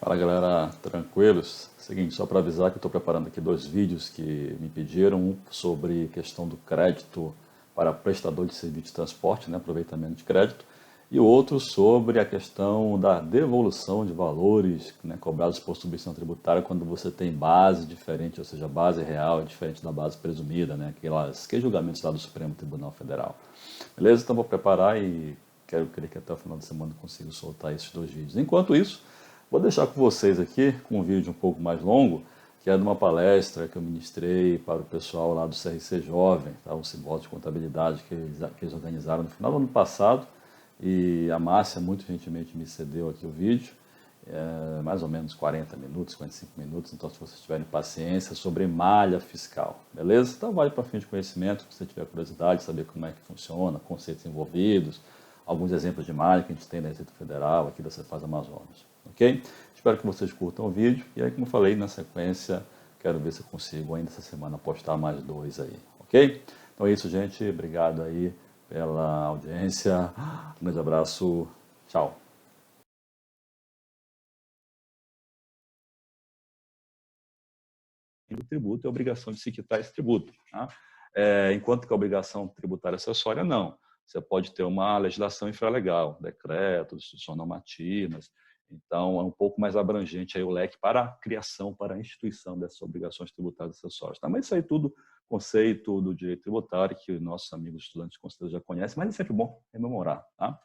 Fala galera, tranquilos? Seguinte, só para avisar que eu estou preparando aqui dois vídeos que me pediram, um sobre questão do crédito para prestador de serviço de transporte, né, aproveitamento de crédito, e o outro sobre a questão da devolução de valores, né, cobrados por subvenção tributária quando você tem base diferente, ou seja, a base real é diferente da base presumida, né, aqueles julgamentos lá do Supremo Tribunal Federal. Beleza? Então vou preparar e querer que até o final de semana eu consiga soltar esses dois vídeos. Enquanto isso, vou deixar com vocês aqui com um vídeo um pouco mais longo, que é de uma palestra que eu ministrei para o pessoal lá do CRC Jovem, tá? Um simpósio de contabilidade que eles organizaram no final do ano passado, e a Márcia muito gentilmente me cedeu aqui o vídeo, mais ou menos 40 minutos, 45 minutos, então se vocês tiverem paciência, sobre malha fiscal, beleza? Então vale para fim de conhecimento, se você tiver curiosidade, saber como é que funciona, conceitos envolvidos, alguns exemplos de malha que a gente tem da Receita Federal, aqui da Cefaz Amazonas, ok? Espero que vocês curtam o vídeo, e aí como eu falei, na sequência, quero ver se eu consigo ainda essa semana postar mais dois aí, ok? Então é isso, gente, obrigado aí pela audiência, um grande abraço, tchau! Do tributo é a obrigação de se quitar esse tributo. Tá? Enquanto que a obrigação tributária acessória, não. Você pode ter uma legislação infralegal, decretos, instituições normativas, então é um pouco mais abrangente aí o leque para a criação, para a instituição dessas obrigações tributárias acessórias. Tá? Mas isso aí tudo, conceito do direito tributário, que nossos amigos estudantes de conselho já conhecem, mas é sempre bom rememorar. Tá?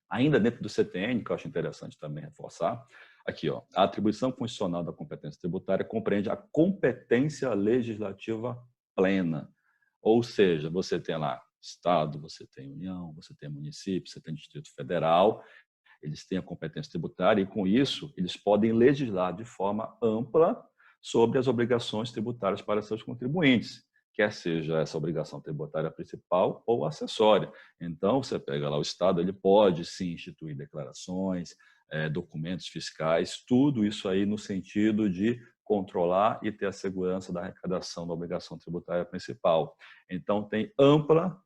Ainda dentro do CTN, que eu acho interessante também reforçar, aqui, ó, a atribuição constitucional da competência tributária compreende a competência legislativa plena. Ou seja, você tem lá Estado, você tem União, você tem município, você tem Distrito Federal, eles têm a competência tributária e, com isso, eles podem legislar de forma ampla sobre as obrigações tributárias para seus contribuintes, quer seja essa obrigação tributária principal ou acessória. Então, você pega lá o Estado, ele pode sim instituir declarações, documentos fiscais, tudo isso aí no sentido de controlar e ter a segurança da arrecadação da obrigação tributária principal. Então, tem ampla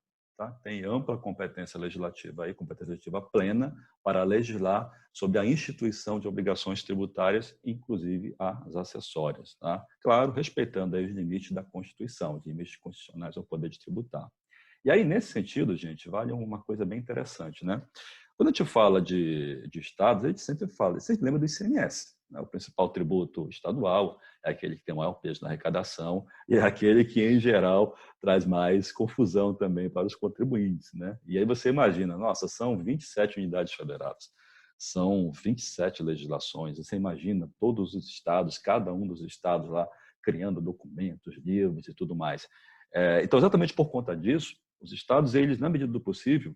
competência legislativa aí, competência legislativa plena para legislar sobre a instituição de obrigações tributárias, inclusive as acessórias. Tá? Claro, respeitando aí os limites da Constituição, os limites constitucionais ao poder de tributar. E aí, nesse sentido, gente, vale uma coisa bem interessante, né? Quando a gente fala de estados, a gente sempre fala, vocês lembram do ICMS, né? O principal tributo estadual é aquele que tem o maior peso na arrecadação e é aquele que, em geral, traz mais confusão também para os contribuintes, né? E aí você imagina, nossa, são 27 unidades federadas, são 27 legislações, você imagina todos os estados, cada um dos estados lá criando documentos, livros e tudo mais. Então, exatamente por conta disso, os estados, eles, na medida do possível,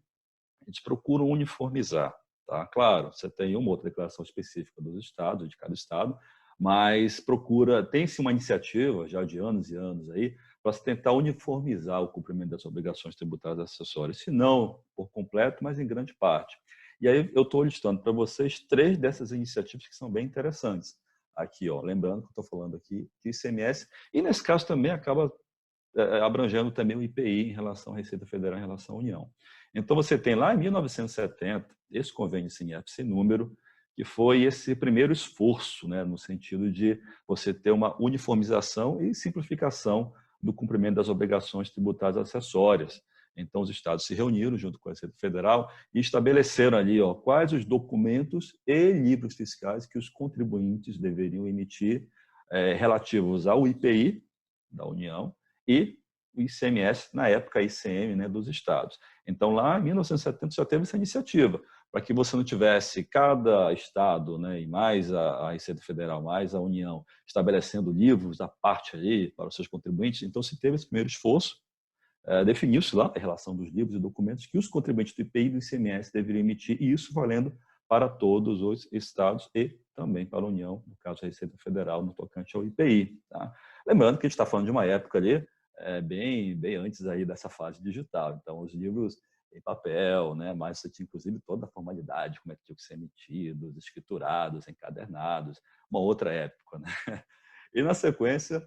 eles procuram uniformizar. Tá? Claro, você tem uma outra declaração específica dos estados, de cada estado, mas tem-se uma iniciativa já de anos e anos aí para se tentar uniformizar o cumprimento das obrigações tributárias acessórias, se não por completo, mas em grande parte. E aí eu estou listando para vocês 3 dessas iniciativas que são bem interessantes. Aqui, ó, lembrando que eu estou falando aqui de ICMS, e nesse caso também acaba abrangendo também o IPI em relação à Receita Federal, em relação à União. Então, você tem lá em 1970 esse convênio CINEP sem número, que foi esse primeiro esforço, né, no sentido de você ter uma uniformização e simplificação do cumprimento das obrigações tributárias acessórias. Então, os estados se reuniram junto com a Receita Federal e estabeleceram ali quais os documentos e livros fiscais que os contribuintes deveriam emitir relativos ao IPI da União e o ICMS, na época ICM, né, dos estados. Então, lá em 1970 já teve essa iniciativa, para que você não tivesse cada estado, né, e mais a Receita Federal, mais a União, estabelecendo livros à parte ali para os seus contribuintes. Então, se teve esse primeiro esforço, definiu-se lá a relação dos livros e documentos que os contribuintes do IPI e do ICMS deveriam emitir, e isso valendo para todos os estados e também para a União, no caso a Receita Federal, no tocante ao IPI. Tá? Lembrando que a gente está falando de uma época ali, bem antes aí dessa fase digital. Então, os livros em papel, né? Mas você tinha, inclusive, toda a formalidade, como é que tinha que ser emitidos, escriturados, encadernados, uma outra época. Né? E, na sequência,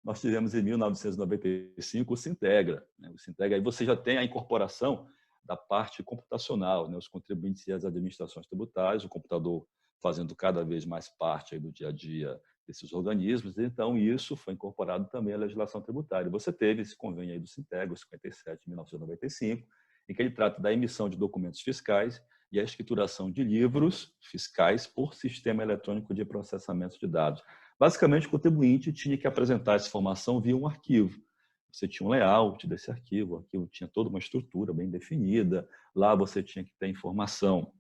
nós tivemos em 1995 o Sintegra. Né? O Sintegra, aí você já tem a incorporação da parte computacional, né? Os contribuintes e as administrações tributárias, o computador fazendo cada vez mais parte aí do dia a dia desses organismos. Então, isso foi incorporado também à legislação tributária. Você teve esse convênio aí do Sintego, 57 de 1995, em que ele trata da emissão de documentos fiscais e a escrituração de livros fiscais por sistema eletrônico de processamento de dados. Basicamente, o contribuinte tinha que apresentar essa informação via um arquivo. Você tinha um layout desse arquivo, o arquivo tinha toda uma estrutura bem definida, lá você tinha que ter informação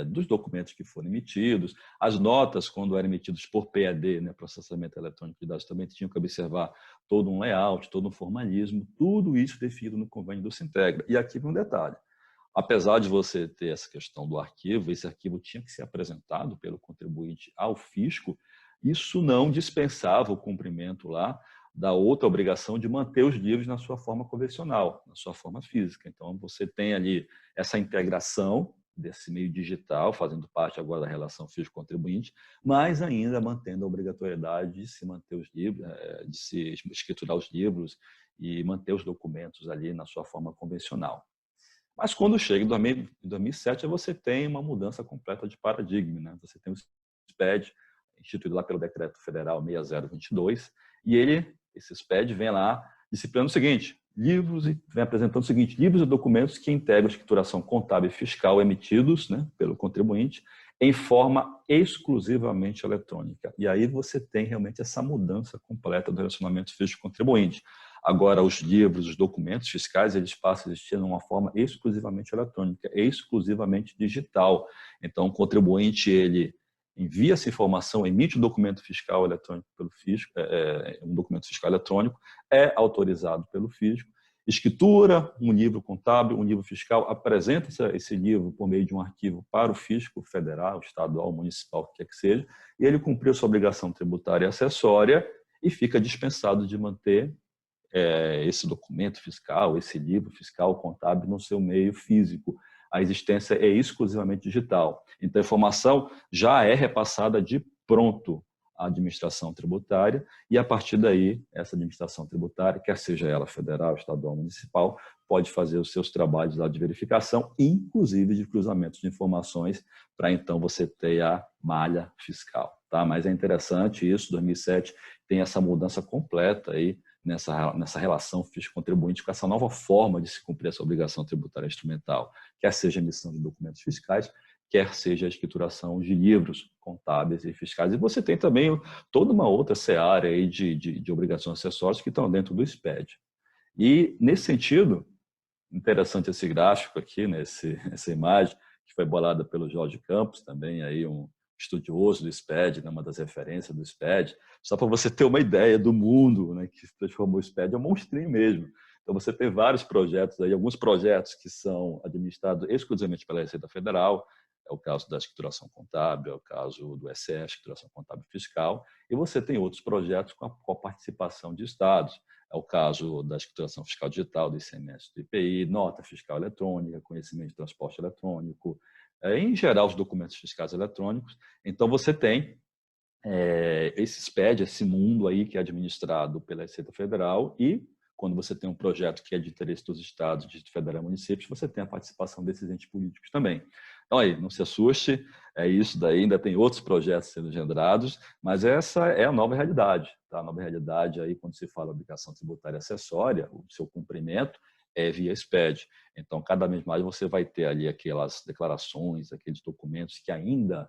dos documentos que foram emitidos, as notas, quando eram emitidos por PED, né, processamento eletrônico de dados, também tinham que observar todo um layout, todo um formalismo, tudo isso definido no convênio do Sintegra. E aqui vem um detalhe: apesar de você ter essa questão do arquivo, esse arquivo tinha que ser apresentado pelo contribuinte ao fisco, isso não dispensava o cumprimento lá da outra obrigação de manter os livros na sua forma convencional, na sua forma física. Então, você tem ali essa integração desse meio digital, fazendo parte agora da relação fisco-contribuinte, mas ainda mantendo a obrigatoriedade de se manter os livros, de se escriturar os livros e manter os documentos ali na sua forma convencional. Mas quando chega em 2007, você tem uma mudança completa de paradigma, né? Você tem o SPED, instituído lá pelo Decreto Federal 6022, e esse SPED vem lá disciplinando o seguinte: vem apresentando o seguinte: livros e documentos que integram a escrituração contábil e fiscal emitidos, né, pelo contribuinte em forma exclusivamente eletrônica. E aí você tem realmente essa mudança completa do relacionamento fisco-contribuinte. Agora, os livros, os documentos fiscais, eles passam a existir de uma forma exclusivamente eletrônica, exclusivamente digital. Então, o contribuinte, ele envia essa informação, emite um documento fiscal eletrônico pelo fisco, um documento fiscal eletrônico, é autorizado pelo fisco, escritura um livro contábil, um livro fiscal, apresenta esse livro por meio de um arquivo para o fisco federal, estadual, municipal, o que quer que seja, e ele cumpriu sua obrigação tributária e acessória e fica dispensado de manter esse documento fiscal, esse livro fiscal contábil no seu meio físico. A existência é exclusivamente digital. Então, a informação já é repassada de pronto à administração tributária e, a partir daí, essa administração tributária, quer seja ela federal, estadual, municipal, pode fazer os seus trabalhos lá de verificação, inclusive de cruzamento de informações, para então você ter a malha fiscal. Tá? Mas é interessante isso, 2007 tem essa mudança completa aí, nessa relação fisco-contribuinte, com essa nova forma de se cumprir essa obrigação tributária instrumental, quer seja a emissão de documentos fiscais, quer seja a escrituração de livros contábeis e fiscais. E você tem também toda uma outra seara aí de obrigações acessórias que estão dentro do SPED. E, nesse sentido, interessante esse gráfico aqui, né, essa imagem, que foi bolada pelo Jorge Campos, também aí um estudioso do SPED, né, uma das referências do SPED, só para você ter uma ideia do mundo, né, que transformou o SPED, é um monstrinho mesmo. Então, você tem vários projetos aí, alguns projetos que são administrados exclusivamente pela Receita Federal, é o caso da escrituração contábil, é o caso do ECE, escrituração contábil fiscal, e você tem outros projetos com a participação de estados. É o caso da escrituração fiscal digital, do ICMS, do IPI, nota fiscal eletrônica, conhecimento de transporte eletrônico, em geral, os documentos fiscais eletrônicos. Então, você tem esse SPED, esse mundo aí que é administrado pela Receita Federal e, quando você tem um projeto que é de interesse dos estados, de federal e municípios, você tem a participação desses entes políticos também. Então, aí, não se assuste, é isso daí, ainda tem outros projetos sendo engendrados, mas essa é a nova realidade. Tá? A nova realidade, aí, quando se fala obrigação tributária acessória, o seu cumprimento é via SPED. Então, cada vez mais você vai ter ali aquelas declarações, aqueles documentos que ainda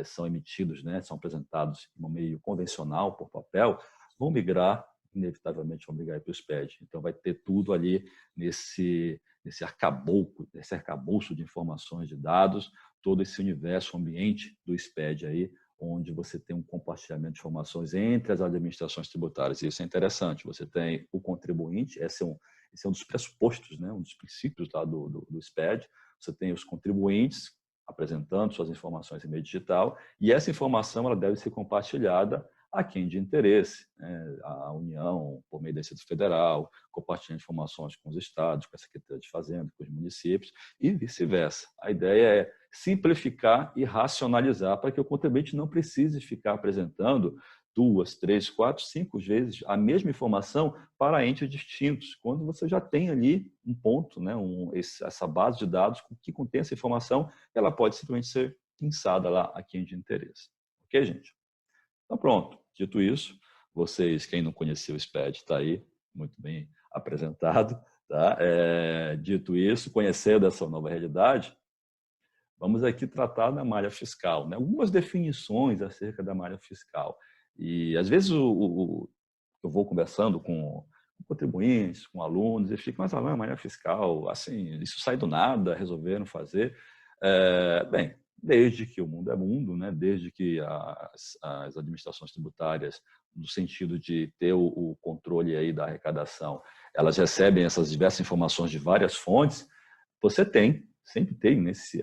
são emitidos, né, são apresentados no meio convencional, por papel, vão migrar, inevitavelmente vão migrar para o SPED. Então, vai ter tudo ali nesse arcabouço de informações, de dados, todo esse universo, ambiente do SPED aí, onde você tem um compartilhamento de informações entre as administrações tributárias. E isso é interessante. Você tem o contribuinte, esse é um dos pressupostos, né, um dos princípios lá do SPED. Você tem os contribuintes apresentando suas informações em meio digital, e essa informação ela deve ser compartilhada a quem de interesse, né? A União, por meio da Receita Federal, compartilhando informações com os estados, com a Secretaria de Fazenda, com os municípios, e vice-versa. A ideia é simplificar e racionalizar para que o contribuinte não precise ficar apresentando 2, 3, 4, 5 vezes a mesma informação para entes distintos, quando você já tem ali um ponto, né, essa base de dados que contém essa informação, ela pode simplesmente ser pinçada lá a quem de interesse. Ok, gente? Então, pronto. Dito isso, vocês, quem não conhecia o SPED, está aí, muito bem apresentado. Tá? Dito isso, conhecendo essa nova realidade, vamos aqui tratar da malha fiscal, né? Algumas definições acerca da malha fiscal. E, às vezes, eu vou conversando com contribuintes, com alunos, e fico, mas Alain, malha fiscal, assim, isso sai do nada, resolveram fazer. Bem, desde que o mundo é mundo, né? Desde que as administrações tributárias, no sentido de ter o controle aí da arrecadação, elas recebem essas diversas informações de várias fontes, você sempre tem esse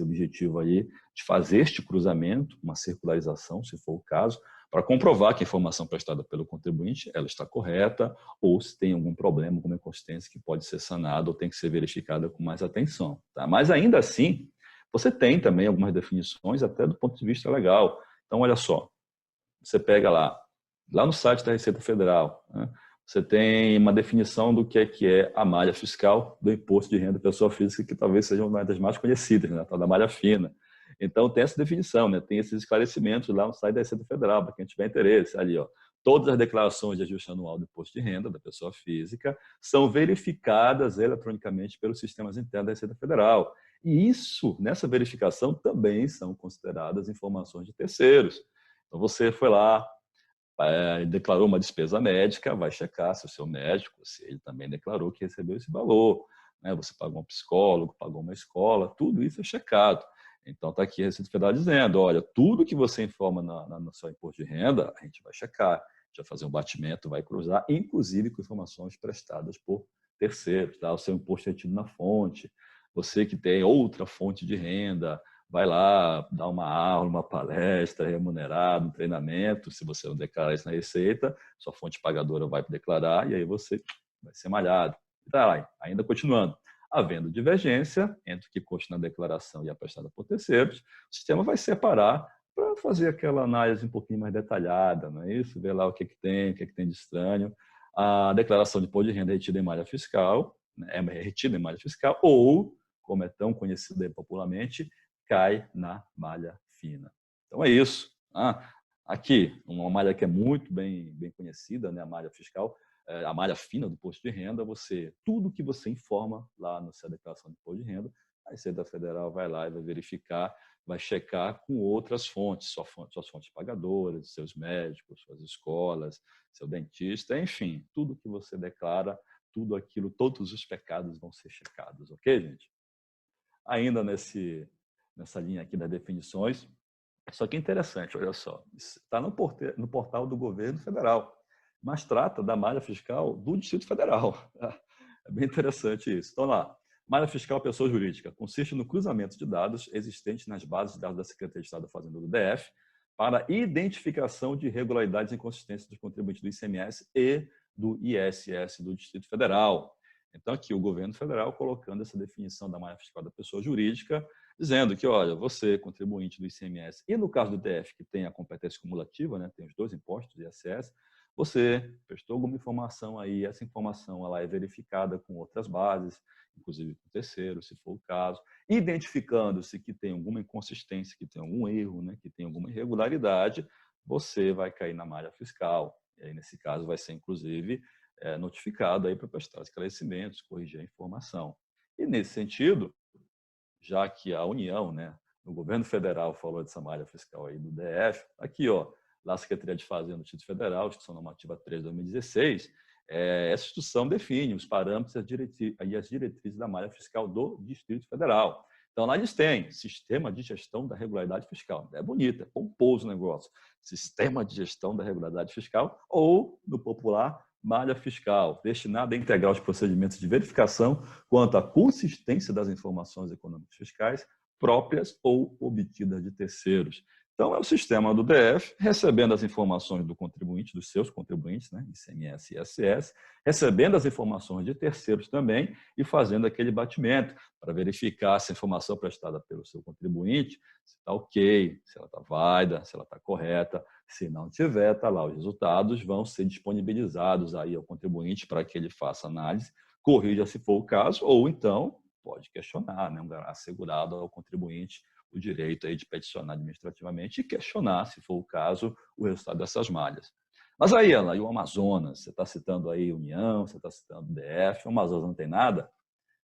objetivo aí de fazer este cruzamento, uma circularização, se for o caso, para comprovar que a informação prestada pelo contribuinte ela está correta ou se tem algum problema, alguma inconsistência que pode ser sanada ou tem que ser verificada com mais atenção. Tá? Mas ainda assim, você tem também algumas definições até do ponto de vista legal. Então, olha só, você pega lá no site da Receita Federal, né? Você tem uma definição do que é a malha fiscal do imposto de renda da pessoa física, que talvez seja uma das mais conhecidas, né? A tal da malha fina. Então, tem essa definição, né? Tem esses esclarecimentos lá no site da Receita Federal, para quem tiver interesse. Ali, ó, todas as declarações de ajuste anual do imposto de renda da pessoa física são verificadas eletronicamente pelos sistemas internos da Receita Federal. E isso, nessa verificação, também são consideradas informações de terceiros. Então, você foi lá, declarou uma despesa médica, vai checar se o seu médico, se ele também declarou que recebeu esse valor. Né? Você pagou um psicólogo, pagou uma escola, tudo isso é checado. Então, está aqui a Receita Federal dizendo, olha, tudo que você informa no seu imposto de renda, a gente vai checar, a gente vai fazer um batimento, vai cruzar, inclusive com informações prestadas por terceiros, tá? O seu imposto retido na fonte, você que tem outra fonte de renda, vai lá, dá uma aula, uma palestra remunerada, um treinamento. Se você não declarar isso na Receita, sua fonte pagadora vai declarar e aí você vai ser malhado. Tá lá, ainda continuando. Havendo divergência entre o que consta na declaração e a prestada por terceiros, o sistema vai separar para fazer aquela análise um pouquinho mais detalhada, não é isso? Ver lá o que tem, o que tem de estranho. A declaração de imposto de renda é retida em malha fiscal, né? É retida em malha fiscal, ou, como é tão conhecido aí popularmente, cai na malha fina. Então é isso. Aqui, uma malha que é muito bem conhecida, né? A malha fiscal, a malha fina do imposto de renda, tudo que você informa lá na sua declaração de imposto de renda, a Receita Federal vai lá e vai verificar, vai checar com outras fontes, suas fontes pagadoras, seus médicos, suas escolas, seu dentista, enfim, tudo que você declara, tudo aquilo, todos os pecados vão ser checados, ok, gente? Ainda nessa linha aqui das definições. Só que é interessante, olha só, está no portal do governo federal, mas trata da malha fiscal do Distrito Federal. É bem interessante isso. Então, lá, malha fiscal pessoa jurídica consiste no cruzamento de dados existentes nas bases de dados da Secretaria de Estado da Fazenda do DF para identificação de irregularidades e inconsistências dos contribuintes do ICMS e do ISS do Distrito Federal. Então, aqui o governo federal colocando essa definição da malha fiscal da pessoa jurídica, dizendo que, olha, você, contribuinte do ICMS, e no caso do DF, que tem a competência cumulativa, né, tem os dois impostos, ISS, você prestou alguma informação aí, essa informação ela é verificada com outras bases, inclusive com terceiros, se for o caso, identificando-se que tem alguma inconsistência, que tem algum erro, né, que tem alguma irregularidade, você vai cair na malha fiscal. E aí, nesse caso, vai ser, inclusive, notificado aí para prestar esclarecimentos, corrigir a informação. E, nesse sentido, já que a União, né, no governo federal falou dessa malha fiscal aí do DF, aqui, ó, lá a Secretaria de Fazenda do Distrito Federal, Instituição Normativa 3 de 2016, essa instituição define os parâmetros e as diretrizes da malha fiscal do Distrito Federal. Então, lá eles têm Sistema de Gestão da Regularidade Fiscal. É bonito, é pomposo o negócio. Sistema de Gestão da Regularidade Fiscal, ou, no popular, malha fiscal, destinada a integrar os procedimentos de verificação quanto à consistência das informações econômicas fiscais próprias ou obtidas de terceiros. Então, é o sistema do DF recebendo as informações do contribuinte, dos seus contribuintes, né, ICMS e ISS, recebendo as informações de terceiros também e fazendo aquele batimento para verificar se a informação prestada pelo seu contribuinte está ok, se ela está válida, se ela está correta. Se não tiver, está lá. Os resultados vão ser disponibilizados aí ao contribuinte para que ele faça análise, corrija se for o caso, ou então pode questionar, né, assegurado ao contribuinte o direito aí de peticionar administrativamente e questionar, se for o caso, o resultado dessas malhas. Mas aí, Ana, e o Amazonas? Você está citando aí União, você está citando DF, o Amazonas não tem nada?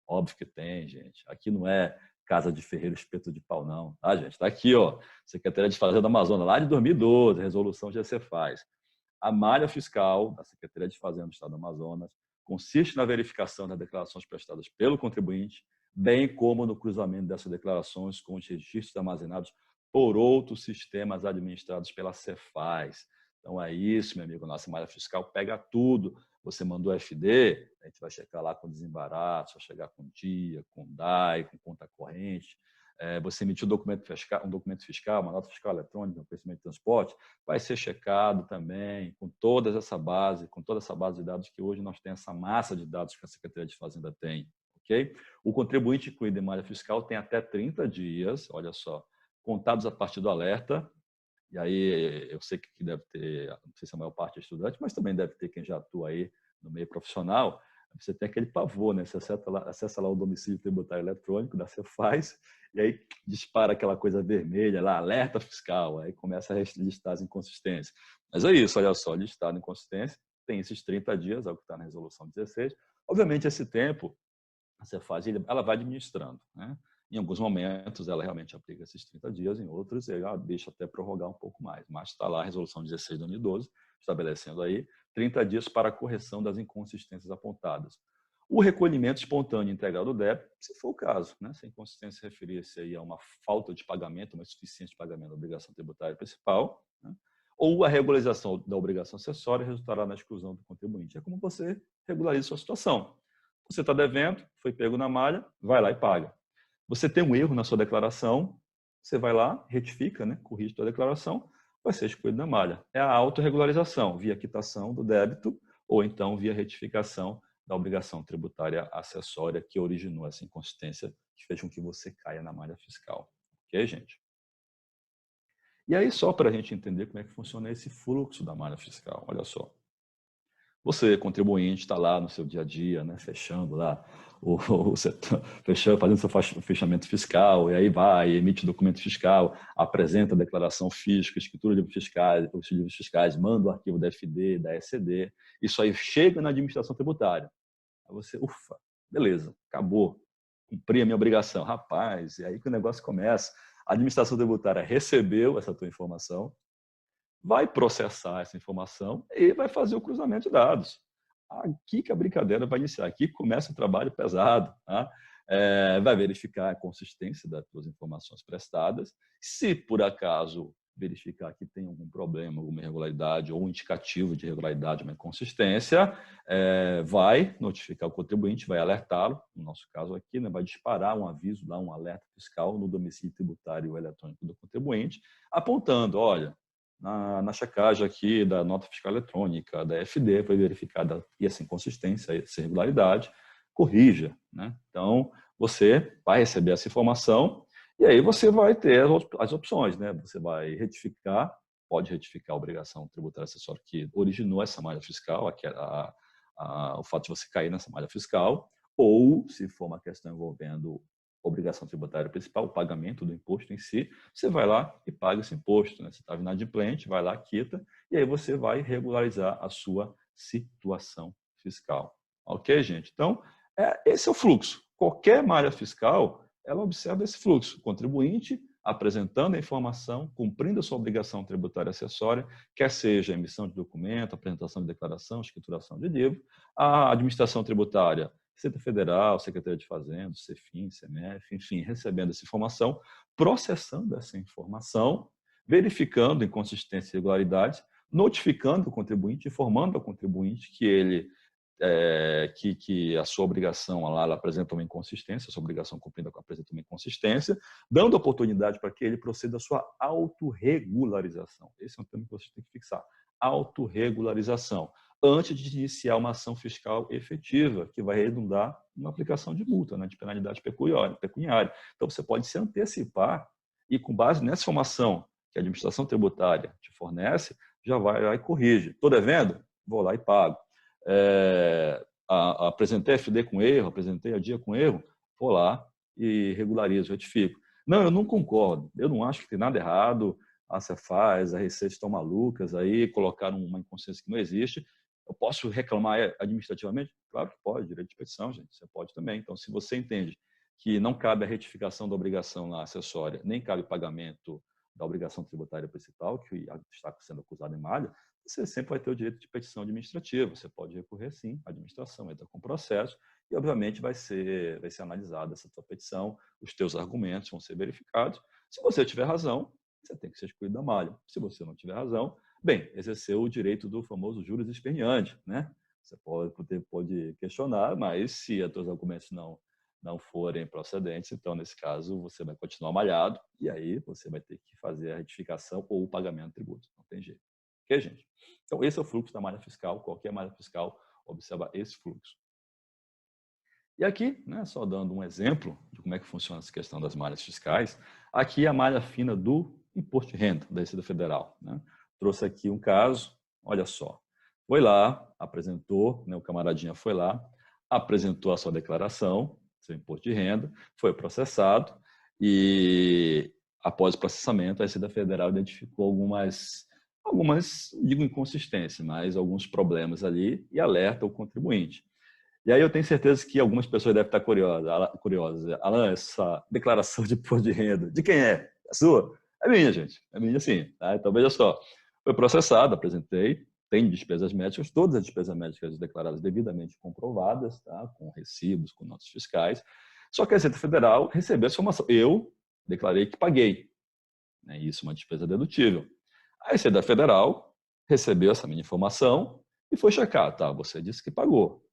Óbvio que tem, gente. Aqui não é casa de ferreiro espeto de pau, não. Tá, gente? Está aqui, ó, Secretaria de Fazenda do Amazonas, lá de 2012, resolução GC faz. A malha fiscal da Secretaria de Fazenda do Estado do Amazonas consiste na verificação das declarações prestadas pelo contribuinte, bem como no cruzamento dessas declarações com os registros armazenados por outros sistemas administrados pela Cefaz. Então é isso, meu amigo. Nossa malha fiscal pega tudo. Você mandou FD, a gente vai checar lá com desembaraço, vai chegar com dia, com DAI, com conta corrente. Você emitiu um documento fiscal, uma nota fiscal eletrônica, um conhecimento de transporte, vai ser checado também com toda essa base de dados que hoje nós temos, essa massa de dados que a Secretaria de Fazenda tem. Okay? O contribuinte incluído em malha fiscal tem até 30 dias, olha só, contados a partir do alerta. E aí eu sei que deve ter, não sei se a maior parte é estudante, mas também deve ter quem já atua aí no meio profissional. Você tem aquele pavor, né? Você acessa lá o domicílio tributário eletrônico da Cefaz e aí dispara aquela coisa vermelha lá, alerta fiscal, aí começa a listar as inconsistências. Mas é isso, olha só, listado inconsistência, tem esses 30 dias, é o que está na resolução 16. Obviamente, esse tempo, a Cefaz, ela vai administrando, né? Em alguns momentos, ela realmente aplica esses 30 dias, em outros, ela deixa até prorrogar um pouco mais. Mas está lá a resolução 16 de 2012, estabelecendo aí 30 dias para a correção das inconsistências apontadas. O recolhimento espontâneo integral do débito, se for o caso, né? Se a inconsistência referir-se aí a uma falta de pagamento, uma insuficiência de pagamento da obrigação tributária principal, né? Ou a regularização da obrigação acessória resultará na exclusão do contribuinte. É como você regulariza a sua situação. Você está devendo, foi pego na malha, vai lá e paga. Você tem um erro na sua declaração, você vai lá, retifica, né? Corrige a sua declaração, vai ser excluído da malha. É a autorregularização, via quitação do débito ou então via retificação da obrigação tributária acessória que originou essa inconsistência que fez com que você caia na malha fiscal. Ok, gente? E aí, só para a gente entender como é que funciona esse fluxo da malha fiscal, olha só. Você, contribuinte, está lá no seu dia a dia, né, fechando lá, fazendo seu fechamento fiscal, e aí vai, emite documento fiscal, apresenta a declaração física, escritura de livros fiscais, manda o arquivo da FD, da ECD, isso aí chega na administração tributária. Aí você, ufa, beleza, acabou, cumpri a minha obrigação. Rapaz, é aí que o negócio começa. A administração tributária recebeu essa tua informação, vai processar essa informação e vai fazer o cruzamento de dados. Aqui que a brincadeira vai iniciar, aqui começa o trabalho pesado. Tá? Vai verificar a consistência das suas informações prestadas. Se, por acaso, verificar que tem algum problema, alguma irregularidade ou um indicativo de irregularidade, uma inconsistência, vai notificar o contribuinte, vai alertá-lo, no nosso caso aqui, né, vai disparar um aviso, lá, um alerta fiscal no domicílio tributário eletrônico do contribuinte, apontando, olha, na checagem aqui da nota fiscal eletrônica, da FD, foi verificada essa inconsistência, essa irregularidade, corrija. Né? Então, você vai receber essa informação e aí você vai ter as opções. Né? Você vai retificar, pode retificar a obrigação tributária acessória que originou essa malha fiscal, o fato de você cair nessa malha fiscal, ou, se for uma questão envolvendo obrigação tributária principal, o pagamento do imposto em si, você vai lá e paga esse imposto. Né? Você estava inadimplente, vai lá, quita, e aí você vai regularizar a sua situação fiscal. Ok, gente? Então, esse é o fluxo. Qualquer malha fiscal, ela observa esse fluxo. O contribuinte apresentando a informação, cumprindo a sua obrigação tributária acessória, quer seja emissão de documento, apresentação de declaração, escrituração de livro, a administração tributária, Receita Federal, Secretaria de Fazenda, CEFIM, CEMEF, enfim, recebendo essa informação, processando essa informação, verificando inconsistências e irregularidades, notificando o contribuinte, informando ao contribuinte que ele que a sua obrigação lá ela apresenta uma inconsistência, a sua obrigação cumprida apresenta uma inconsistência, dando oportunidade para que ele proceda a sua autorregularização. Esse é um termo que você tem que fixar. Autorregularização. Antes de iniciar uma ação fiscal efetiva, que vai redundar numa aplicação de multa, né, de penalidade pecuniária. Então, você pode se antecipar e, com base nessa informação que a administração tributária te fornece, já vai lá e corrige. Estou devendo? Vou lá e pago. Apresentei FD com erro, apresentei a dia com erro, vou lá e regularizo, retifico. Não, eu não concordo. Eu não acho que tem nada errado. A Cefaz, a Receita estão malucas aí, colocaram uma inconsciência que não existe. Eu posso reclamar administrativamente? Claro que pode, direito de petição, gente. Você pode também. Então, se você entende que não cabe a retificação da obrigação lá acessória, nem cabe pagamento da obrigação tributária principal, que está sendo acusado em malha, você sempre vai ter o direito de petição administrativa. Você pode recorrer, sim, à administração, entra com processo e, obviamente, vai ser analisada essa tua petição, os teus argumentos vão ser verificados. Se você tiver razão, você tem que ser excluído da malha. Se você não tiver razão, bem, exerceu o direito do famoso juris expediente, né? Você pode questionar, mas se os teus argumentos não forem procedentes, então, nesse caso, você vai continuar malhado e aí você vai ter que fazer a retificação ou o pagamento de tributo. Não tem jeito. Ok, gente? Então, esse é o fluxo da malha fiscal. Qualquer malha fiscal observa esse fluxo. E aqui, né, só dando um exemplo de como é que funciona essa questão das malhas fiscais, aqui a malha fina do imposto de renda da Receita Federal. Né? Trouxe aqui um caso, olha só. Foi lá, apresentou, né, o camaradinha foi lá, apresentou a sua declaração, seu imposto de renda, foi processado e, após o processamento, a Receita Federal identificou algumas, digo inconsistências, mas alguns problemas ali e alerta o contribuinte. E aí eu tenho certeza que algumas pessoas devem estar curiosas. Alan, essa declaração de imposto de renda, de quem é? É sua? É minha, gente. É minha, sim. Tá? Então, veja só. Foi processado, apresentei, tem despesas médicas, todas as despesas médicas declaradas devidamente comprovadas, tá? Com recibos, com notas fiscais. Só que a Receita Federal recebeu essa informação. Eu declarei que paguei. Né? Isso é uma despesa dedutível. A Receita Federal recebeu essa minha informação e foi checar. Tá, você disse que pagou.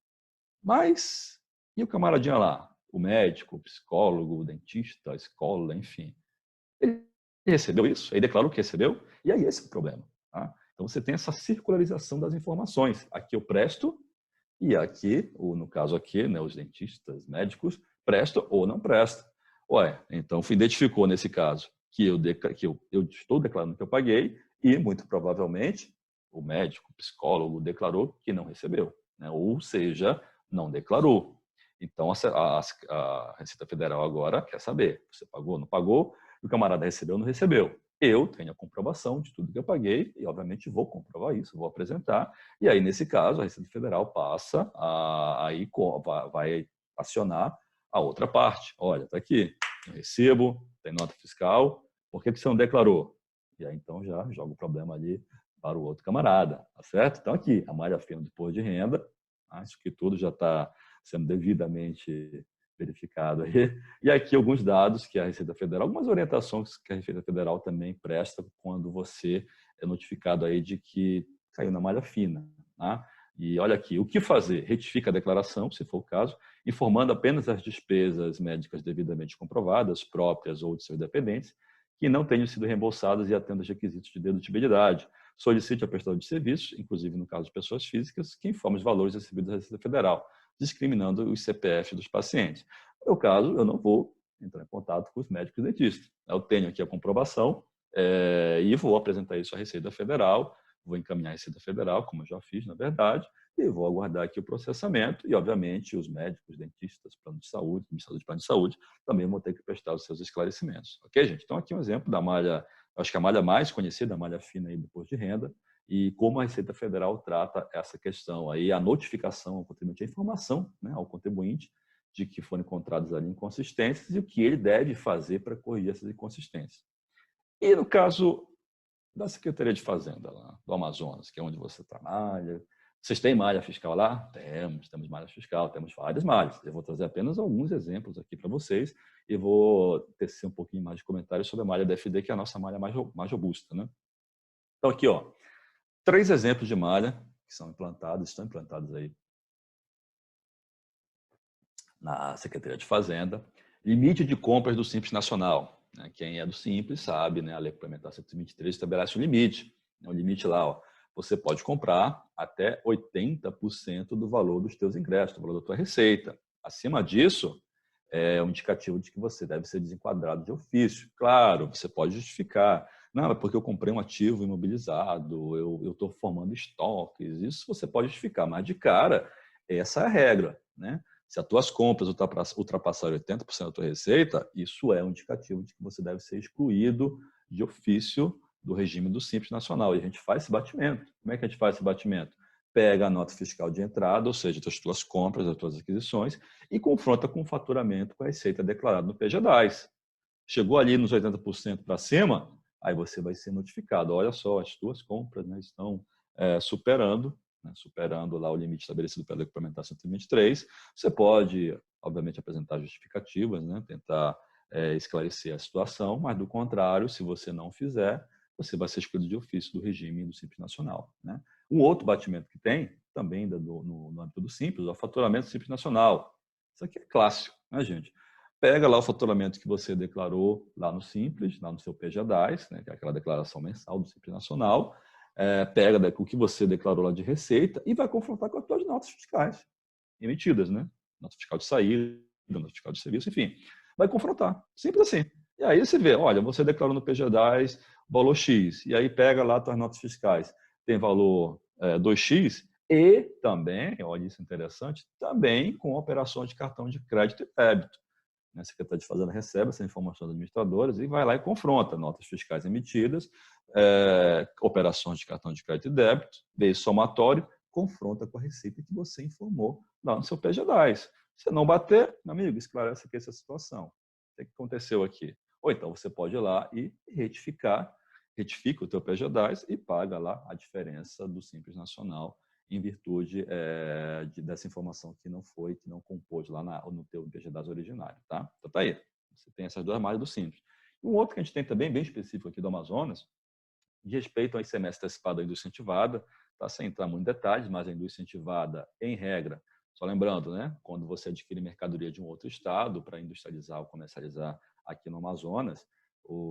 Mas, e o camaradinha lá? O médico, o psicólogo, o dentista, a escola, enfim. Ele recebeu isso, ele declarou que recebeu, e aí esse é o problema. Tá? Então, você tem essa circularização das informações. Aqui eu presto, e aqui, ou no caso aqui, né, os dentistas, médicos, prestam ou não prestam. Ué, então, identificou nesse caso que eu estou declarando que eu paguei, e muito provavelmente o médico, o psicólogo declarou que não recebeu. Né? Ou seja, não declarou. Então, a Receita Federal agora quer saber, você pagou, não pagou, o camarada recebeu, não recebeu. Eu tenho a comprovação de tudo que eu paguei e, obviamente, vou comprovar isso, vou apresentar. E aí, nesse caso, a Receita Federal passa aí vai acionar a outra parte. Olha, está aqui, tem recibo, tem nota fiscal, por que você não declarou? E aí, então, já joga o problema ali para o outro camarada, tá certo? Então, aqui, a malha fina do imposto de renda, acho que tudo já está sendo devidamente verificado aí. E aqui alguns dados que a Receita Federal, algumas orientações que a Receita Federal também presta quando você é notificado aí de que caiu na malha fina. Tá? E olha aqui, o que fazer? Retifica a declaração, se for o caso, informando apenas as despesas médicas devidamente comprovadas, próprias ou de seus dependentes, que não tenham sido reembolsadas e atendam aos requisitos de dedutibilidade. Solicite ao prestador de serviços, inclusive no caso de pessoas físicas, que informe os valores recebidos da Receita Federal, discriminando os CPF dos pacientes. No meu caso, eu não vou entrar em contato com os médicos dentistas. Eu tenho aqui a comprovação e vou apresentar isso à Receita Federal, vou encaminhar a Receita Federal, como eu já fiz, na verdade, e vou aguardar aqui o processamento e, obviamente, os médicos, dentistas, plano de saúde, administradores de plano de saúde, também vão ter que prestar os seus esclarecimentos. Ok, gente? Então, aqui um exemplo da malha, acho que a malha mais conhecida, a malha fina aí do imposto de renda, e como a Receita Federal trata essa questão aí, a notificação ao contribuinte, a informação, né, ao contribuinte de que foram encontradas ali inconsistências e o que ele deve fazer para corrigir essas inconsistências. E no caso da Secretaria de Fazenda, lá, do Amazonas, que é onde você trabalha, vocês têm malha fiscal lá? Temos malha fiscal, temos várias malhas. Eu vou trazer apenas alguns exemplos aqui para vocês e vou tecer um pouquinho mais de comentários sobre a malha DFD, que é a nossa malha mais robusta. Né? Então, aqui, ó, 3 exemplos de malha que são implantados, estão implantados aí na Secretaria de Fazenda. Limite de compras do Simples Nacional. Né? Quem é do Simples sabe, né? A Lei Complementar 123 estabelece um limite. O limite lá, ó, você pode comprar até 80% do valor dos teus ingressos, do valor da tua receita. Acima disso, é um indicativo de que você deve ser desenquadrado de ofício. Claro, você pode justificar. Não, é porque eu comprei um ativo imobilizado, eu estou formando estoques. Isso você pode justificar, mas de cara, essa é a regra. Né? Se as tuas compras ultrapassarem 80% da tua receita, isso é um indicativo de que você deve ser excluído de ofício do regime do Simples Nacional. E a gente faz esse batimento. Como é que a gente faz esse batimento? Pega a nota fiscal de entrada, ou seja, as tuas compras, as tuas aquisições, e confronta com o faturamento, com a receita declarada no PGDAS. Chegou ali nos 80% para cima, aí você vai ser notificado. Olha só, as tuas compras, né, estão superando lá o limite estabelecido pela Regulamentação 123. Você pode, obviamente, apresentar justificativas, né, tentar esclarecer a situação, mas, do contrário, se você não fizer, você vai ser excluído de ofício do regime do Simples Nacional. Né? Um outro batimento que tem, também no âmbito do Simples, é o faturamento Simples Nacional. Isso aqui é clássico, né, gente? Pega lá o faturamento que você declarou lá no Simples, lá no seu PGDAS, né, que é aquela declaração mensal do Simples Nacional, pega o que você declarou lá de receita e vai confrontar com as suas notas fiscais emitidas, né? Nota fiscal de saída, nota fiscal de serviço, enfim. Vai confrontar, simples assim. E aí você vê, olha, você declarou no PGDAS valor X, e aí pega lá as suas notas fiscais, tem valor 2X, e também, olha isso interessante, também com operações de cartão de crédito e débito. A Secretaria de Fazenda recebe essa informação das administradoras e vai lá e confronta notas fiscais emitidas, operações de cartão de crédito e débito, vê somatório, confronta com a receita que você informou lá no seu PGDAS. Se não bater, meu amigo, esclarece aqui essa situação. O que aconteceu aqui? Ou então você pode ir lá e retifica o teu PGDAS e paga lá a diferença do Simples Nacional em virtude dessa informação que não compôs lá no teu PGDAS originário, tá? Então tá aí, você tem essas duas margens do Simples. Um outro que a gente tem também, bem específico aqui do Amazonas, de respeito ao ICMS antecipado da indústria incentivada, tá? Sem entrar muito em detalhes, mas a indústria incentivada, em regra, só lembrando, né, quando você adquire mercadoria de um outro estado para industrializar ou comercializar aqui no Amazonas,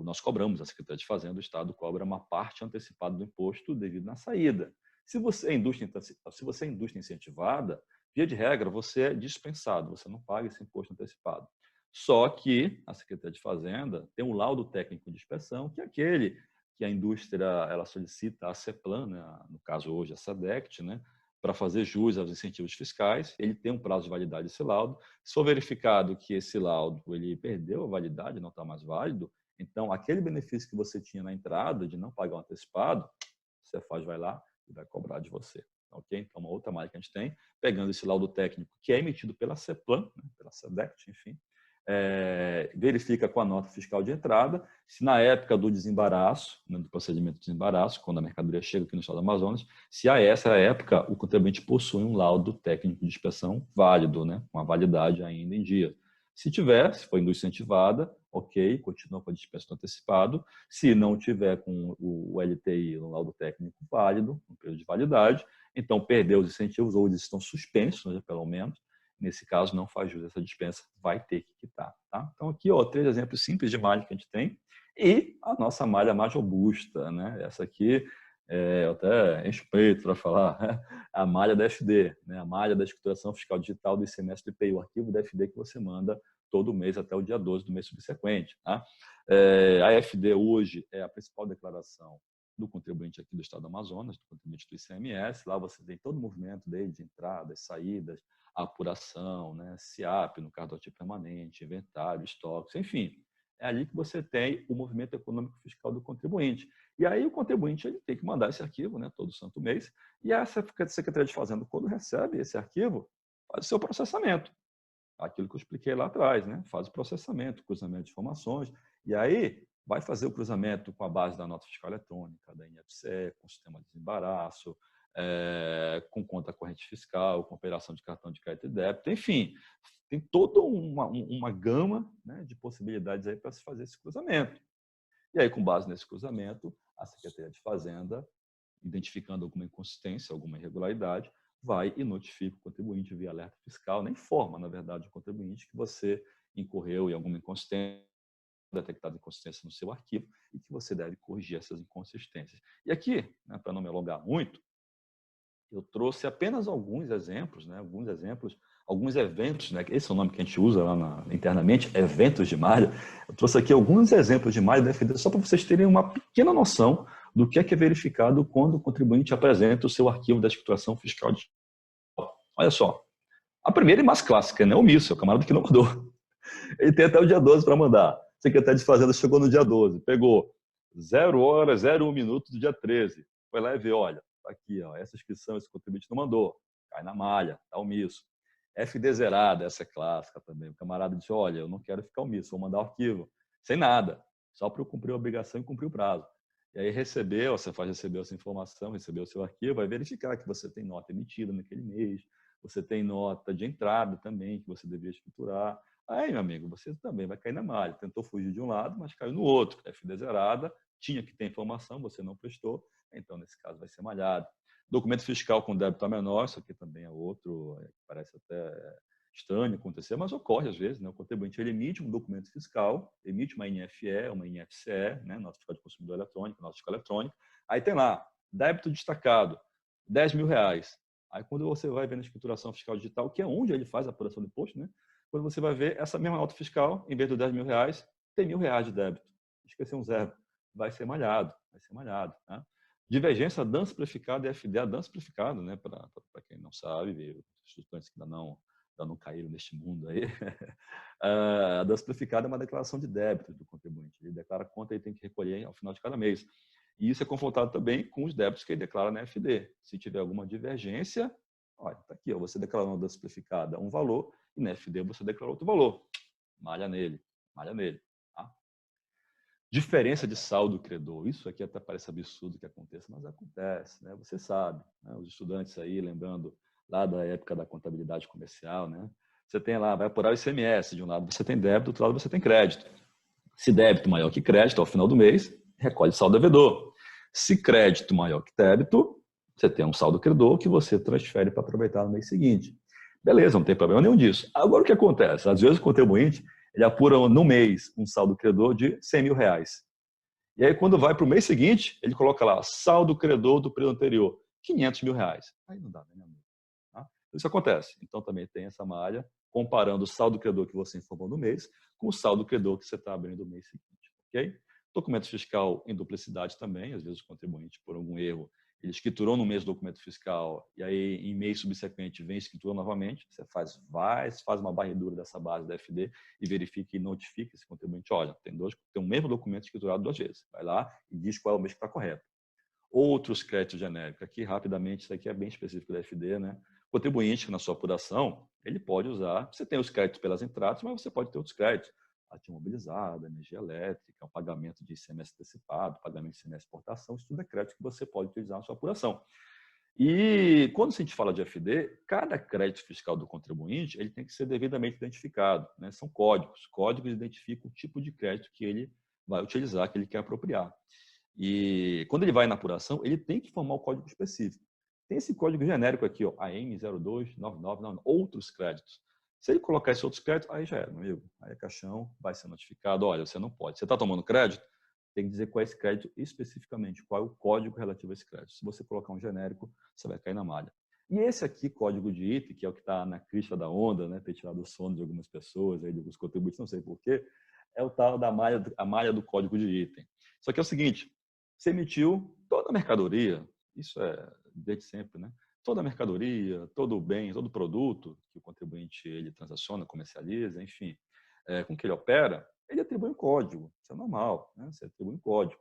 nós cobramos, a Secretaria de Fazenda do Estado cobra uma parte antecipada do imposto devido na saída. Se você é indústria incentivada, via de regra, você é dispensado, você não paga esse imposto antecipado. Só que a Secretaria de Fazenda tem um laudo técnico de inspeção, que é aquele que a indústria ela solicita à CEPLAN, né, no caso hoje a SADECT, né, para fazer jus aos incentivos fiscais. Ele tem um prazo de validade desse laudo. Se for verificado que esse laudo ele perdeu a validade, não está mais válido, então aquele benefício que você tinha na entrada de não pagar o antecipado, você vai lá e vai cobrar de você. Ok? Então, uma outra malha que a gente tem, pegando esse laudo técnico que é emitido pela CEPLAN, né, pela SADECT, enfim, verifica com a nota fiscal de entrada se na época do desembaraço, né, do procedimento de desembaraço, quando a mercadoria chega aqui no estado do Amazonas, se a essa época o contribuinte possui um laudo técnico de inspeção válido, né, com a validade ainda em dia. Se tiver, se for indústria incentivada, ok, continua com a dispensa antecipado. Se não tiver com o LTI, o laudo técnico válido, no período de validade, então perdeu os incentivos ou eles estão suspensos, né, pelo menos. Nesse caso, não faz jus a essa dispensa, vai ter que quitar. Tá? Então, aqui, 3 exemplos simples de malha que a gente tem. E a nossa malha mais robusta, né? Essa aqui, eu até encho o peito para falar, né? A malha da FD, né? A malha da escrituração fiscal digital do ICMS do IPI, o arquivo da FD que você manda todo mês até o dia 12 do mês subsequente. Tá? A FD hoje é a principal declaração do contribuinte aqui do Estado do Amazonas, do contribuinte do ICMS. Lá você tem todo o movimento desde entradas, saídas, apuração, né? SIAP, no caso do ativo permanente, inventário, estoques, enfim. É ali que você tem o movimento econômico fiscal do contribuinte. E aí o contribuinte ele tem que mandar esse arquivo, né, todo santo mês, e a Secretaria de Fazenda, quando recebe esse arquivo, faz o seu processamento. Aquilo que eu expliquei lá atrás, né? Faz o processamento, cruzamento de informações, e aí vai fazer o cruzamento com a base da nota fiscal eletrônica, da INFCE, com o sistema de desembaraço, com conta corrente fiscal, com operação de cartão de crédito e débito, enfim, tem toda uma gama, né, de possibilidades aí para se fazer esse cruzamento. E aí, com base nesse cruzamento, a Secretaria de Fazenda, identificando alguma inconsistência, alguma irregularidade, vai e notifica o contribuinte via alerta fiscal, nem informa, na verdade, o contribuinte que você incorreu em alguma inconsistência, detectada inconsistência no seu arquivo e que você deve corrigir essas inconsistências. E aqui, né, para não me alongar muito, eu trouxe apenas alguns exemplos, né, alguns eventos, né, esse é o nome que a gente usa lá internamente, eventos de malha. Eu trouxe aqui alguns exemplos de malha da FD, só para vocês terem uma pequena noção do que é verificado quando o contribuinte apresenta o seu arquivo da escrituração fiscal digital. Olha só, A primeira e mais clássica, né? Omisso, é o camarada que não mandou. Ele tem até o dia 12 para mandar. O secretário de Fazenda chegou no dia 12, pegou 0h01 do dia 13. Foi lá e viu, olha, tá aqui, ó, essa inscrição, esse contribuinte não mandou. Cai na malha, tá omisso. FD zerada, essa é clássica também. O camarada disse, olha, eu não quero ficar omisso, vou mandar o arquivo. Sem nada, só para eu cumprir a obrigação e cumprir o prazo. E aí recebeu, você faz receber essa informação, recebeu o seu arquivo, vai verificar que você tem nota emitida naquele mês, você tem nota de entrada também, que você devia escriturar. Aí, meu amigo, você também vai cair na malha. Tentou fugir de um lado, mas caiu no outro. FD zerada, tinha que ter informação, você não prestou, então, nesse caso, vai ser malhado. Documento fiscal com débito a menor, isso aqui também é outro, parece até estranho acontecer, mas ocorre às vezes, né? O contribuinte ele emite um documento fiscal, emite uma NFE, uma NFCE, né? Nota Fiscal de Consumidor Eletrônico, nota fiscal eletrônica, aí tem lá, débito destacado, R$10.000. Aí quando você vai ver na escrituração fiscal digital, que é onde ele faz a apuração do imposto, né? Quando você vai ver essa mesma nota fiscal, em vez de R$10.000, tem R$1.000 de débito. Esqueceu um zero. Vai ser malhado, vai ser malhado. Né? Divergência, dança amplificada e FDA, dança amplificada, né? Para quem não sabe, os estudantes que ainda não caíram neste mundo aí. A dança amplificada é uma declaração de débito do contribuinte. Ele declara a conta e tem que recolher ao final de cada mês. E isso é confrontado também com os débitos que ele declara na FD. Se tiver alguma divergência, olha, está aqui, ó, você declarou na dança amplificada um valor e na FD você declarou outro valor. Malha nele, malha nele. Tá? Diferença de saldo credor. Isso aqui até parece absurdo que aconteça, mas acontece, né? Você sabe, né? Os estudantes aí, lembrando lá da época da contabilidade comercial, né? Você tem lá, vai apurar o ICMS, de um lado você tem débito, do outro lado você tem crédito. Se débito maior que crédito, ao final do mês, recolhe saldo devedor. Se crédito maior que débito, você tem um saldo credor que você transfere para aproveitar no mês seguinte. Beleza, não tem problema nenhum disso. Agora o que acontece? Às vezes o contribuinte ele apura no mês um saldo credor de R$100.000. E aí, quando vai para o mês seguinte, ele coloca lá, saldo credor do período anterior, R$500.000. Aí não dá, né, meu amigo? Tá? Isso acontece. Então, também tem essa malha, comparando o saldo credor que você informou no mês com o saldo credor que você está abrindo no mês seguinte. Ok? Documento fiscal em duplicidade também. Às vezes o contribuinte, por algum erro, ele escriturou no mês do documento fiscal e aí em mês subsequente vem escritura novamente, você faz uma varredura dessa base da FD e verifica e notifica esse contribuinte, olha, tem um mesmo documento escriturado 2 vezes, vai lá e diz qual é o mês que está correto. Outros créditos genéricos, aqui rapidamente, isso aqui é bem específico da FD, né? O contribuinte, na sua apuração, ele pode usar, você tem os créditos pelas entradas, mas você pode ter outros créditos, ativo imobilizado, energia elétrica, o pagamento de ICMS antecipado, pagamento de ICMS exportação, isso tudo é crédito que você pode utilizar na sua apuração. E quando a gente fala de FD, cada crédito fiscal do contribuinte ele tem que ser devidamente identificado. Né? São códigos. Códigos identificam o tipo de crédito que ele vai utilizar, que ele quer apropriar. E quando ele vai na apuração, ele tem que formar o código específico. Tem esse código genérico aqui, ó, AM029999, outros créditos. Se ele colocar esses outros créditos, aí já era, meu amigo. Aí a caixão vai ser notificado, olha, você não pode. Você está tomando crédito? Tem que dizer qual é esse crédito especificamente, qual é o código relativo a esse crédito. Se você colocar um genérico, você vai cair na malha. E esse aqui, código de item, que é o que está na crista da onda, né, ter tirado o sono de algumas pessoas, aí, de alguns contribuintes, não sei porquê, é o tal da malha do código de item. Só que é o seguinte, você emitiu toda a mercadoria, isso é desde sempre, né? Toda a mercadoria, todo o bem, todo o produto que o contribuinte ele transaciona, comercializa, enfim, com que ele opera, ele atribui um código. Isso é normal, né? Você atribui um código.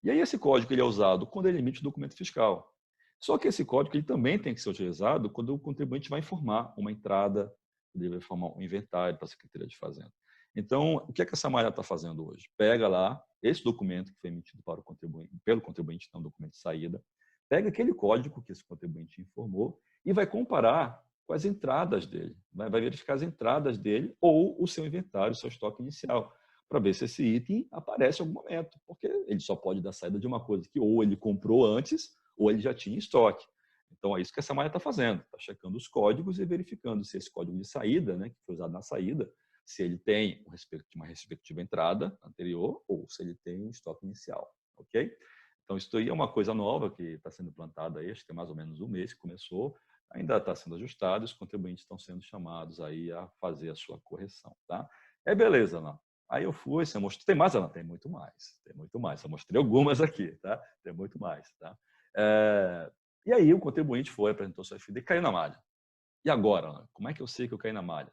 E aí esse código ele é usado quando ele emite o documento fiscal. Só que esse código ele também tem que ser utilizado quando o contribuinte vai informar uma entrada, ele vai informar um inventário para a Secretaria de Fazenda. Então, o que é que essa malha está fazendo hoje? Pega lá esse documento que foi emitido para o contribuinte, pelo contribuinte, não documento de saída, pega aquele código que esse contribuinte informou e vai comparar com as entradas dele. Vai verificar as entradas dele ou o seu inventário, o seu estoque inicial, para ver se esse item aparece em algum momento, porque ele só pode dar saída de uma coisa que ou ele comprou antes ou ele já tinha em estoque. Então, é isso que essa malha está fazendo, está checando os códigos e verificando se esse código de saída, né, que foi usado na saída, se ele tem uma respectiva entrada anterior ou se ele tem um estoque inicial, ok? Então, isso aí é uma coisa nova que está sendo plantada aí, acho que tem mais ou menos um mês que começou, ainda está sendo ajustado, os contribuintes estão sendo chamados aí a fazer a sua correção, tá? É beleza, Ana. Aí eu fui, você mostrou, tem mais, Ana? Tem muito mais, eu mostrei algumas aqui, tá? Tem muito mais, tá? E aí o contribuinte foi, apresentou sua FD e caiu na malha. E agora, como é que eu sei que eu caí na malha?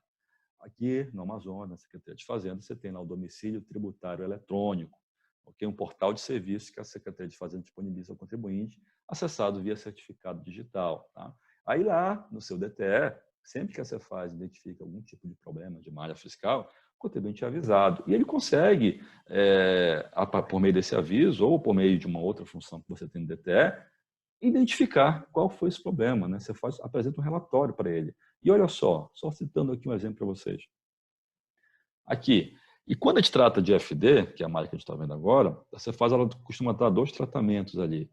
Aqui no Amazonas, na Secretaria de Fazenda, você tem lá o domicílio tributário eletrônico, okay? Um portal de serviços que a Secretaria de Fazenda disponibiliza ao contribuinte, acessado via certificado digital. Tá? Aí lá, no seu DTE, sempre que a Cefaz identifica algum tipo de problema de malha fiscal, o contribuinte é avisado. E ele consegue, por meio desse aviso ou por meio de uma outra função que você tem no DTE, identificar qual foi esse problema. Né? Você apresenta um relatório para ele. E olha só citando aqui um exemplo para vocês. Aqui, e quando a gente trata de FD, que é a malha que a gente está vendo agora, a Cefaz ela costuma dar 2 tratamentos ali.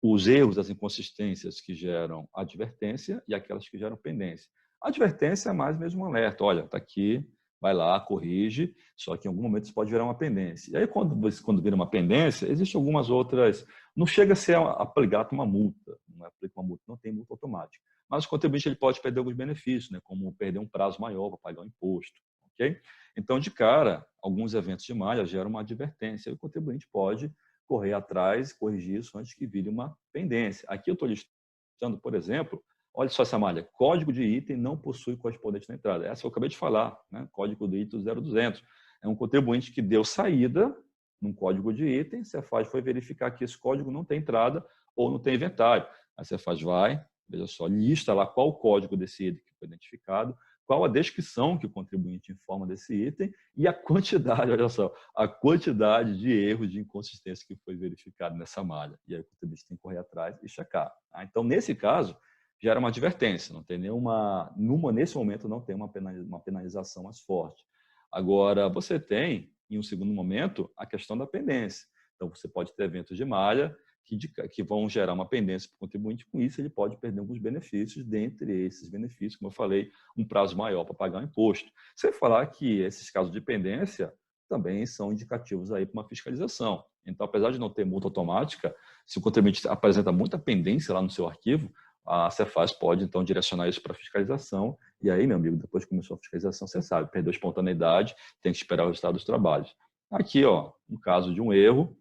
Os erros, as inconsistências que geram advertência e aquelas que geram pendência. A advertência é mais mesmo um alerta. Olha, está aqui, vai lá, corrige, só que em algum momento isso pode virar uma pendência. E aí, quando vira uma pendência, existem algumas outras... Não chega a ser aplicada uma multa, não aplica uma multa, não tem multa automática. Mas o contribuinte ele pode perder alguns benefícios, né, como perder um prazo maior para pagar o imposto. Okay? Então, de cara, alguns eventos de malha geram uma advertência e o contribuinte pode correr atrás, corrigir isso antes que vire uma pendência. Aqui eu estou listando, por exemplo, olha só essa malha, código de item não possui correspondente na entrada. Essa eu acabei de falar, né? Código de item 0200. É um contribuinte que deu saída num código de item, a Cefaz foi verificar que esse código não tem entrada ou não tem inventário. A Cefaz vai, veja só, lista lá qual o código desse item que foi identificado, qual a descrição que o contribuinte informa desse item e a quantidade, olha só, a quantidade de erros, de inconsistência que foi verificado nessa malha. E aí o contribuinte tem que correr atrás e checar. Tá? Então, nesse caso, gera uma advertência, não tem nenhuma, nesse momento não tem uma penalização mais forte. Agora, você tem, em um segundo momento, a questão da pendência. Então, você pode ter eventos de malha que vão gerar uma pendência para o contribuinte, com isso ele pode perder alguns benefícios, dentre esses benefícios, como eu falei, um prazo maior para pagar o imposto. Sem falar que esses casos de pendência também são indicativos aí para uma fiscalização. Então, apesar de não ter multa automática, se o contribuinte apresenta muita pendência lá no seu arquivo, a Cefaz pode, então, direcionar isso para fiscalização. E aí, meu amigo, depois que começou a fiscalização, você sabe, perdeu a espontaneidade, tem que esperar o resultado dos trabalhos. Aqui, ó, um caso de um erro,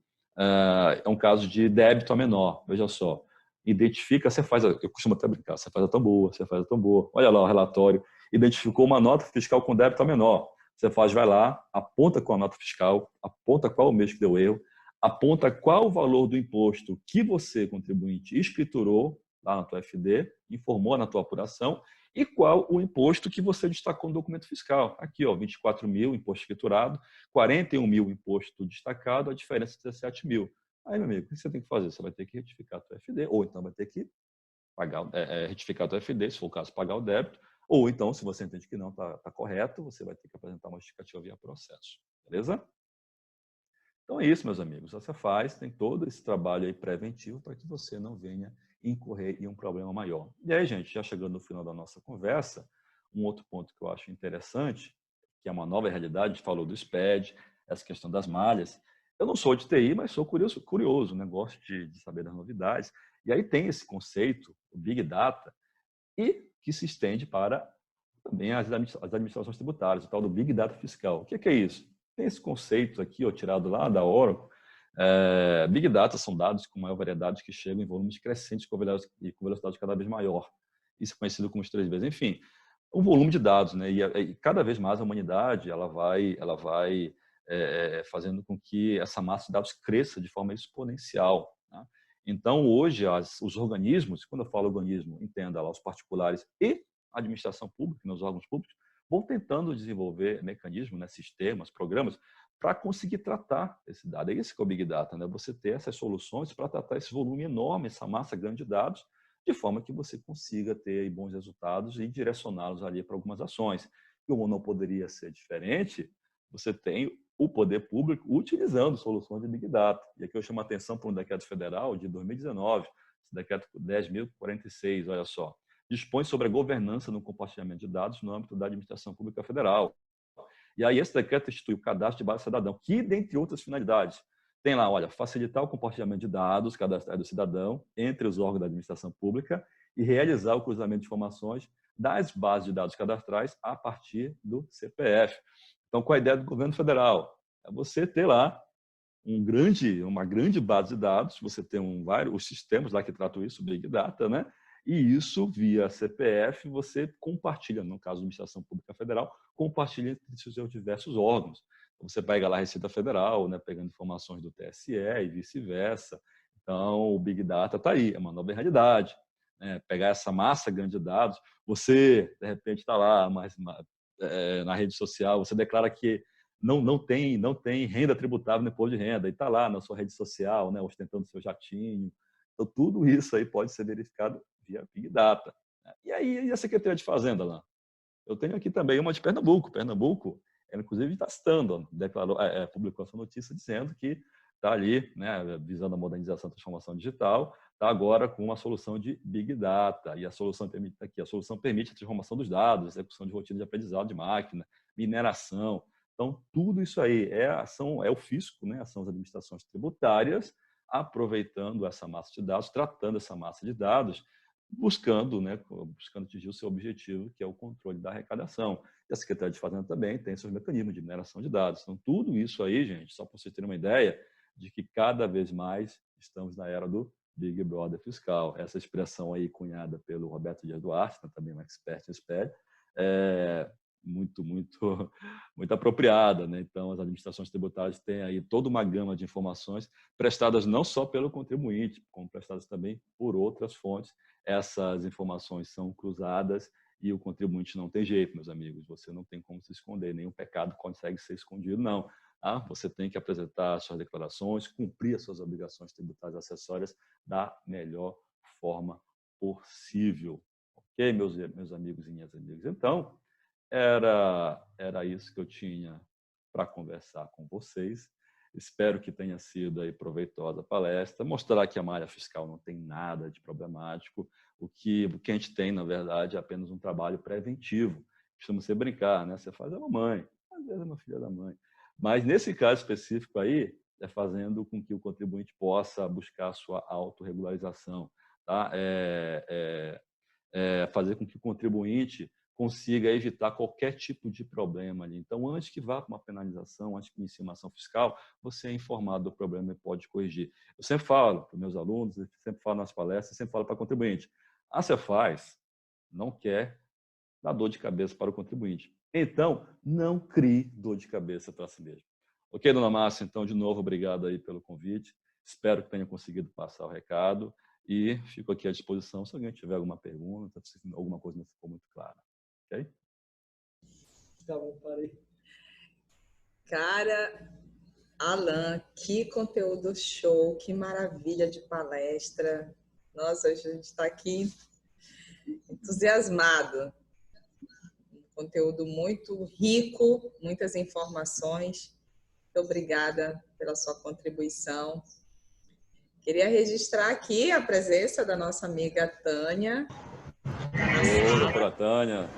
é um caso de débito a menor. Veja só, identifica, você faz, eu costumo até brincar, você faz a tão boa, você faz a tão boa. Olha lá o relatório, identificou uma nota fiscal com débito a menor. Você faz, vai lá, aponta com a nota fiscal, aponta qual o mês que deu erro, aponta qual o valor do imposto que você, contribuinte, escriturou lá na tua FD, informou na tua apuração, e qual o imposto que você destacou no documento fiscal. Aqui, ó, 24 mil, imposto escriturado, 41 mil, imposto destacado, a diferença é 17 mil. Aí, meu amigo, o que você tem que fazer? Você vai ter que retificar a tua FD, ou então vai ter que pagar, retificar a tua FD, se for o caso, pagar o débito, ou então, se você entende que não está correto, você vai ter que apresentar uma justificativa via processo. Beleza? Então é isso, meus amigos. A Cefaz tem todo esse trabalho aí preventivo para que você não venha incorrer em um problema maior. E aí, gente, já chegando no final da nossa conversa, um outro ponto que eu acho interessante, que é uma nova realidade, a gente falou do SPED, essa questão das malhas. Eu não sou de TI, mas sou curioso, né? Gosto de saber das novidades. E aí tem esse conceito, o Big Data, e que se estende para também as administrações tributárias, o tal do Big Data fiscal. O que é isso? Tem esse conceito aqui, ó, tirado lá da Oracle. Big Data são dados com maior variedade que chegam em volumes crescentes e com velocidade cada vez maior. Isso é conhecido como os 3 vezes. Enfim, um volume de dados, né? E cada vez mais a humanidade ela vai fazendo com que essa massa de dados cresça de forma exponencial. Né? Então, hoje, os organismos, quando eu falo organismo, entenda lá os particulares e a administração pública, nos órgãos públicos, vão tentando desenvolver mecanismos, né, sistemas, programas, para conseguir tratar esse dado. É isso que é o Big Data, né? Você ter essas soluções para tratar esse volume enorme, essa massa grande de dados, de forma que você consiga ter bons resultados e direcioná-los ali para algumas ações. Como não poderia ser diferente, você tem o poder público utilizando soluções de Big Data. E aqui eu chamo a atenção para um decreto federal de 2019, esse decreto 10.046, olha só. Dispõe sobre a governança no compartilhamento de dados no âmbito da administração pública federal. E aí esse decreto institui o cadastro de base cidadão, que, dentre outras finalidades, tem lá, olha, facilitar o compartilhamento de dados cadastrais do cidadão entre os órgãos da administração pública e realizar o cruzamento de informações das bases de dados cadastrais a partir do CPF. Então, qual a ideia do governo federal? É você ter lá uma grande base de dados, você tem vários sistemas lá que tratam isso, Big Data, né? E isso, via CPF, você compartilha, no caso da Administração Pública Federal, compartilha entre os seus diversos órgãos. Então, você pega lá a Receita Federal, né, pegando informações do TSE e vice-versa. Então, o Big Data está aí, é uma nova realidade. Né? Pegar essa massa grande de dados, você, de repente, está lá na rede social, você declara que não tem renda tributável no imposto de renda, e está lá na sua rede social, né, ostentando seu jatinho. Então, tudo isso aí pode ser verificado via Big Data. E aí, e a Secretaria de Fazenda lá? Eu tenho aqui também uma de Pernambuco. Pernambuco, ela, inclusive, está citando, publicou essa notícia dizendo que está ali, né, visando a modernização e transformação digital, está agora com uma solução de Big Data. E a solução permite a transformação dos dados, execução de rotina de aprendizado de máquina, mineração. Então, tudo isso aí é o fisco, né, são as administrações tributárias, aproveitando essa massa de dados, tratando essa massa de dados, buscando atingir o seu objetivo, que é o controle da arrecadação. E a Secretaria de Fazenda também tem seus mecanismos de mineração de dados. Então, tudo isso aí, gente, só para vocês terem uma ideia de que cada vez mais estamos na era do Big Brother fiscal. Essa expressão aí cunhada pelo Roberto Dias Duarte, também um expert em SPED, é muito apropriada, né? Então, as administrações tributárias têm aí toda uma gama de informações prestadas não só pelo contribuinte, como prestadas também por outras fontes. Essas informações são cruzadas e o contribuinte não tem jeito, meus amigos. Você não tem como se esconder, nenhum pecado consegue ser escondido, não. Você tem que apresentar as suas declarações, cumprir as suas obrigações tributárias acessórias da melhor forma possível. Ok, meus amigos e minhas amigas? Então, era isso que eu tinha para conversar com vocês. Espero que tenha sido aí proveitosa a palestra, mostrar que a malha fiscal não tem nada de problemático. O que a gente tem, na verdade, é apenas um trabalho preventivo. Costuma ser brincar, né? Você faz a mamãe, às vezes é uma filha da mãe. Mas, nesse caso específico aí, é fazendo com que o contribuinte possa buscar a sua autorregularização. Tá? Fazer com que o contribuinte consiga evitar qualquer tipo de problema ali. Então, antes que vá para uma penalização, antes que inicie uma ação fiscal, você é informado do problema e pode corrigir. Eu sempre falo para os meus alunos, sempre falo nas palestras, sempre falo para o contribuinte, a Cefaz não quer dar dor de cabeça para o contribuinte. Então, não crie dor de cabeça para si mesmo. Ok, dona Márcia? Então, de novo, obrigado aí pelo convite. Espero que tenha conseguido passar o recado e fico aqui à disposição se alguém tiver alguma pergunta, se alguma coisa não ficou muito clara. Ok? Tá bom, parei. Cara, Alan, que conteúdo show, que maravilha de palestra. Nossa, a gente está aqui entusiasmado. Conteúdo muito rico, muitas informações. Muito obrigada pela sua contribuição. Queria registrar aqui a presença da nossa amiga Tânia. Ô, doutora Tânia.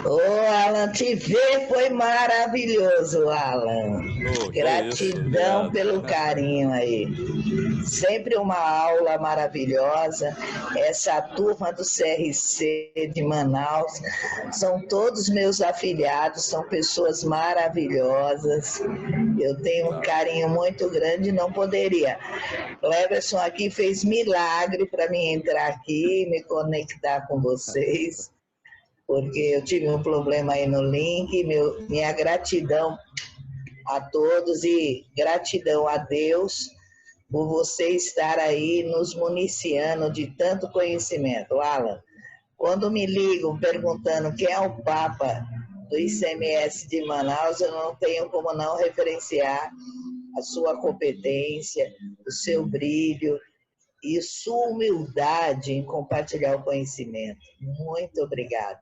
Ô, Alan, te ver foi maravilhoso, Alan. Gratidão pelo carinho aí. Sempre uma aula maravilhosa. Essa turma do CRC de Manaus são todos meus afiliados, são pessoas maravilhosas. Eu tenho um carinho muito grande, não poderia. Cleverson aqui fez milagre para mim entrar aqui e me conectar com vocês, porque eu tive um problema aí no link. Minha gratidão a todos e gratidão a Deus por você estar aí nos municiando de tanto conhecimento. Alan, quando me ligam perguntando quem é o Papa do ICMS de Manaus, eu não tenho como não referenciar a sua competência, o seu brilho e sua humildade em compartilhar o conhecimento. Muito obrigada.